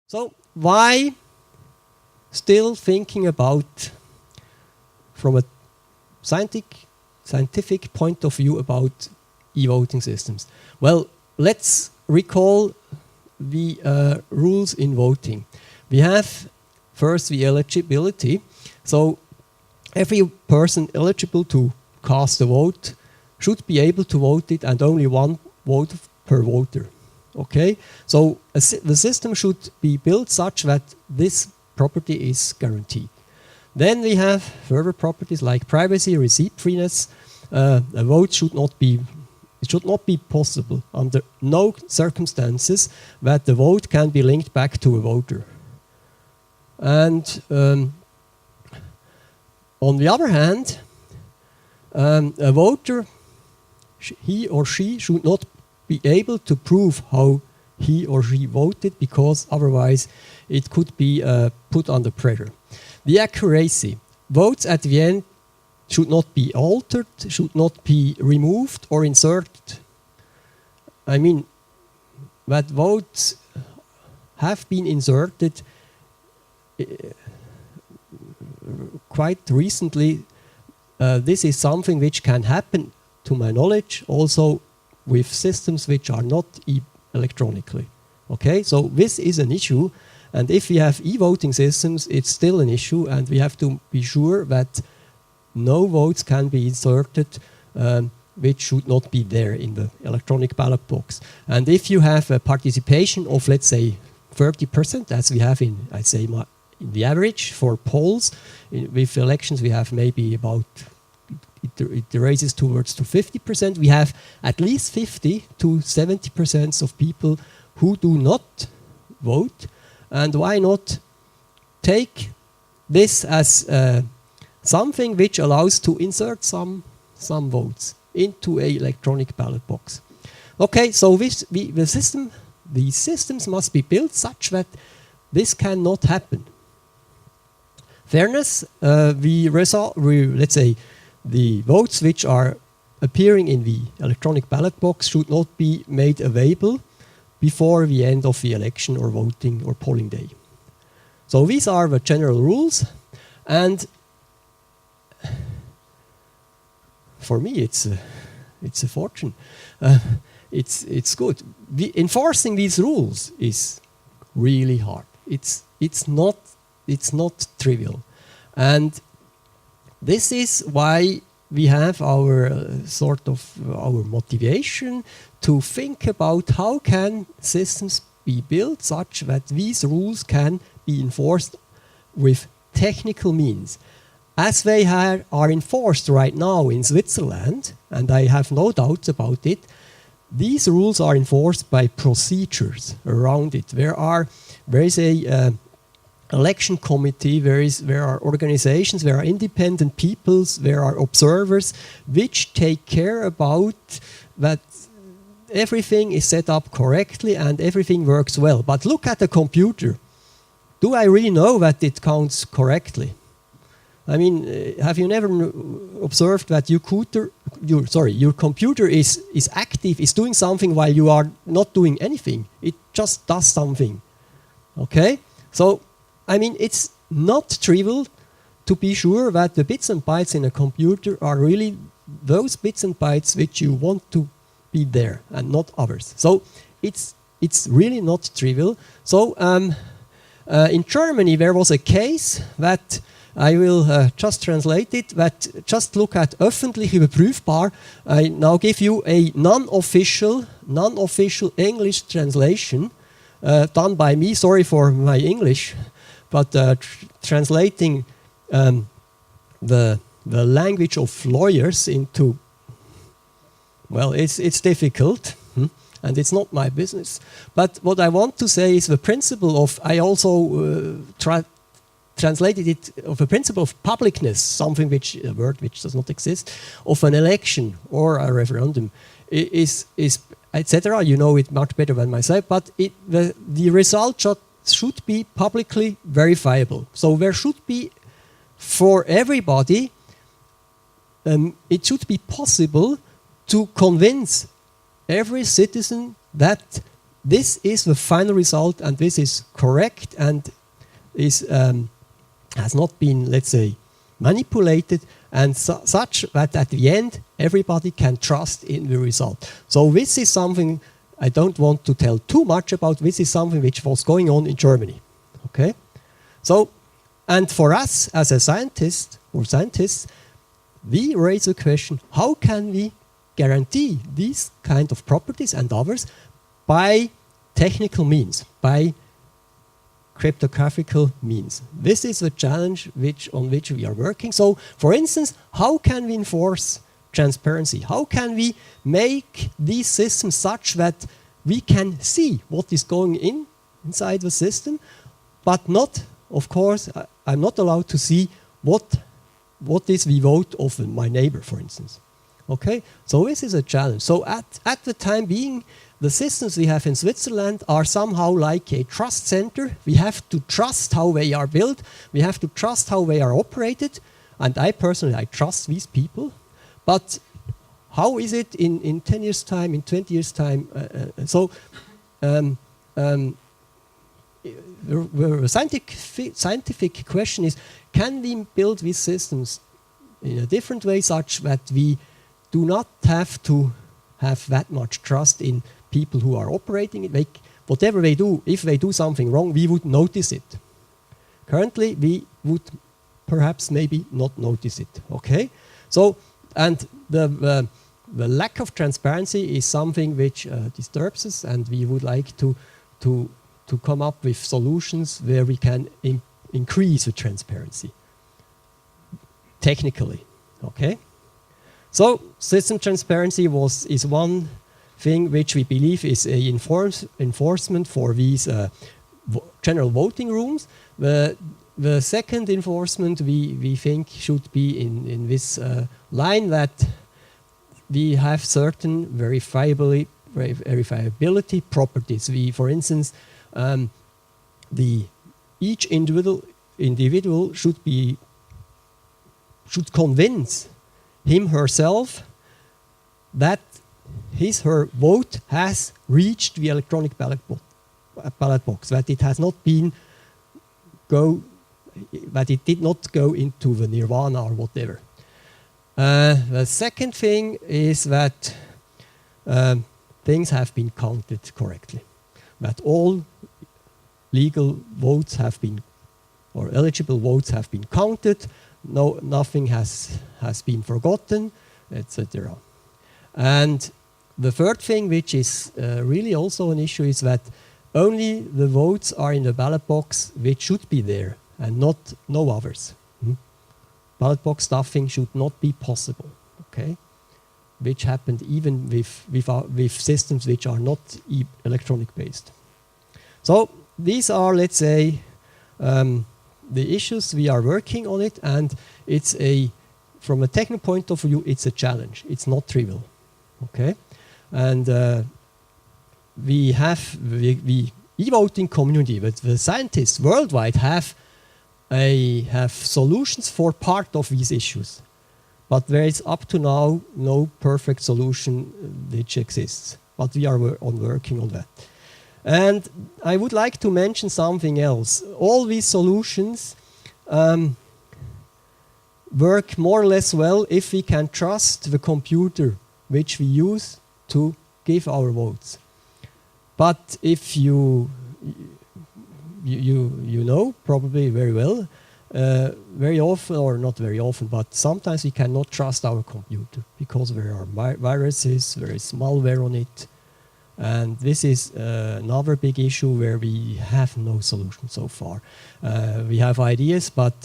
So why still thinking about, from a scientific point of view, about e-voting systems? Well, let's recall the rules in voting. We have first the eligibility. So every person eligible to cast a vote should be able to vote it, and only one vote per voter. Okay, so the system should be built such that this property is guaranteed. Then we have further properties like privacy, receipt-freeness. A vote should not be possible under no circumstances that the vote can be linked back to a voter. And on the other hand, a voter, he or she should not be able to prove how he or she voted, because otherwise it could be put under pressure. The accuracy. Votes at the end should not be altered, should not be removed or inserted. I mean, that votes have been inserted quite recently. This is something which can happen, to my knowledge, also with systems which are not electronically. Okay, so this is an issue, and if we have e-voting systems, it's still an issue, and we have to be sure that no votes can be inserted which should not be there in the electronic ballot box. And if you have a participation of, let's say, 30%, as we have in, I'd say, in the average for polls, with elections we have maybe about, it raises towards to 50%. We have at least 50 to 70% of people who do not vote. And why not take this as something which allows to insert some votes into an electronic ballot box? Okay, so the systems must be built such that this cannot happen. Fairness, let's say, the votes which are appearing in the electronic ballot box should not be made available before the end of the election or voting or polling day. So these are the general rules, and for me it's a fortune. It's good. Enforcing these rules is really hard. It's not trivial, and this is why we have our our motivation to think about how can systems be built such that these rules can be enforced with technical means. As they are enforced right now in Switzerland, and I have no doubts about it, these rules are enforced by procedures around it. There is a election committee, there are organizations, there are independent peoples, there are observers which take care about that everything is set up correctly and everything works well. But look at the computer. Do I really know that it counts correctly? I mean, have you never observed that your computer is active, is doing something while you are not doing anything? It just does something. Okay? So, I mean, it's not trivial to be sure that the bits and bytes in a computer are really those bits and bytes which you want to be there and not others. So it's really not trivial. So in Germany there was a case that I will just translate it, that just look at öffentlich überprüfbar. I now give you a non-official English translation done by me. Sorry for my English. But translating the language of lawyers into, well, it's difficult, and it's not my business. But what I want to say is the principle of, I also translated it, of the principle of publicness, something which, a word which does not exist, of an election or a referendum, is etc. You know it much better than myself, but the result should be publicly verifiable. So there should be, for everybody, it should be possible to convince every citizen that this is the final result, and this is correct, and is has not been, let's say, manipulated, and such that at the end everybody can trust in the result. So this is something I don't want to tell too much about. This is something which was going on in Germany. Okay, so and for us as a scientist or scientists, we raise the question: how can we guarantee these kind of properties and others by technical means, by cryptographic means? This is a challenge on which we are working. So, for instance, how can we enforce transparency? How can we make these systems such that we can see what is going inside the system, but not, of course, I'm not allowed to see what is the vote of my neighbor, for instance. Okay, so this is a challenge. So at the time being, the systems we have in Switzerland are somehow like a trust center. We have to trust how they are built. We have to trust how they are operated. And I personally trust these people. But how is it in 10 years' time, in 20 years' time? The scientific question is, can we build these systems in a different way such that we do not have to have that much trust in people who are operating it? Like, whatever they do, if they do something wrong, we would notice it. Currently, we would perhaps maybe not notice it. Okay, so and the lack of transparency is something which disturbs us, and we would like to come up with solutions where we can increase the transparency technically. Okay, so system transparency is one thing which we believe is a enforcement for these general voting rooms. The second enforcement we think should be in this line, that we have certain verifiability properties. For instance, each individual should convince him herself that her vote has reached the electronic ballot box, that it has not been that it did not go into the nirvana or whatever. The second thing is that things have been counted correctly, that all legal votes have been, or eligible votes have been counted, nothing has been forgotten, etc. And the third thing, which is really also an issue, is that only the votes are in the ballot box which should be there, and no others. Ballot box stuffing should not be possible. Okay, which happened even with systems which are not electronic based. So these are, let's say, the issues we are working on it, and it's from a technical point of view, it's a challenge. It's not trivial. Okay, and the e-voting community, but the scientists worldwide have solutions for part of these issues, but there is up to now no perfect solution which exists. But we are working on that. And I would like to mention something else. All these solutions work more or less well if we can trust the computer which we use to give our votes. But if you know probably very well, very often, or not very often, but sometimes we cannot trust our computer because there are viruses, there is malware on it. And this is another big issue where we have no solution so far. We have ideas, but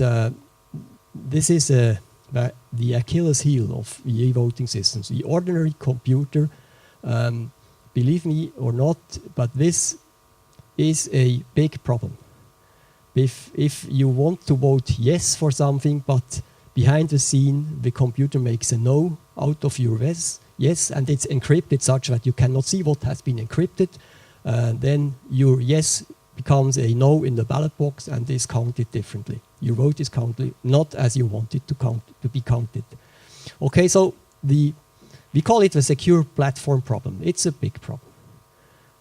this is the Achilles heel of e-voting systems. The ordinary computer, believe me or not, but this is a big problem. If you want to vote yes for something, but behind the scene the computer makes a no out of your yes, and it's encrypted such that you cannot see what has been encrypted, then your yes becomes a no in the ballot box and is counted differently. Your vote is counted not as you want it to be counted. Okay, so we call it the secure platform problem. It's a big problem.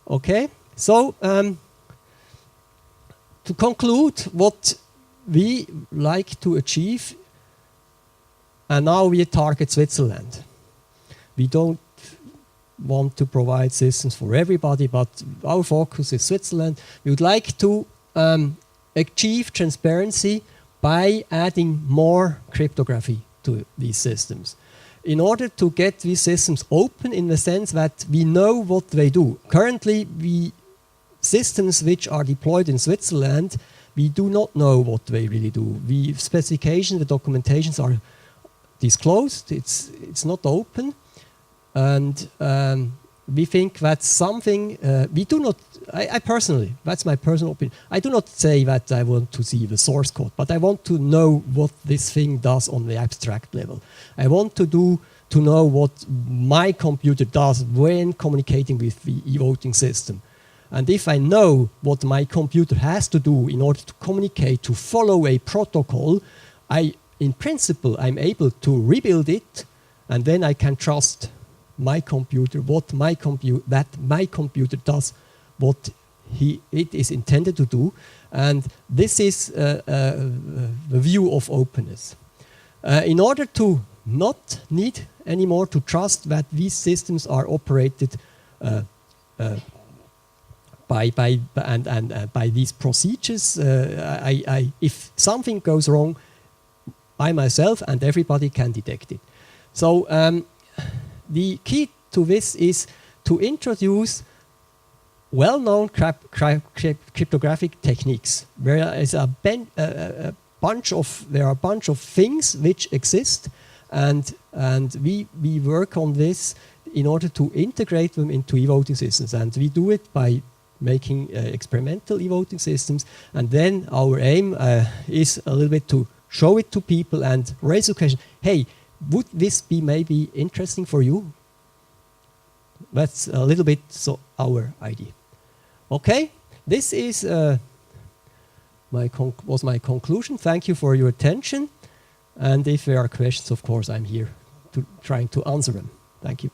Okay, So, to conclude, what we like to achieve, and now we target Switzerland. We don't want to provide systems for everybody, but our focus is Switzerland. We would like to achieve transparency by adding more cryptography to these systems. In order to get these systems open in the sense that we know what they do. Currently, systems which are deployed in Switzerland, we do not know what they really do. The specifications, the documentations are disclosed, it's not open, and we think that's something we do not, I personally, that's my personal opinion, I do not say that I want to see the source code, but I want to know what this thing does on the abstract level. I want to know what my computer does when communicating with the e-voting system. And if I know what my computer has to do in order to communicate, to follow a protocol, in principle, I'm able to rebuild it, and then I can trust my computer, that my computer does what it is intended to do. And this is the view of openness. In order to not need anymore to trust that these systems are operated by these procedures, if something goes wrong, I myself and everybody can detect it. So the key to this is to introduce well-known cryptographic techniques. There are a bunch of things which exist, and we work on this in order to integrate them into e-voting systems, and we do it by making experimental e-voting systems, and then our aim is a little bit to show it to people and raise the question, hey, would this be maybe interesting for you? That's a little bit our idea. Okay, this is was my conclusion. Thank you for your attention, and if there are questions, of course, I'm here trying to answer them. Thank you.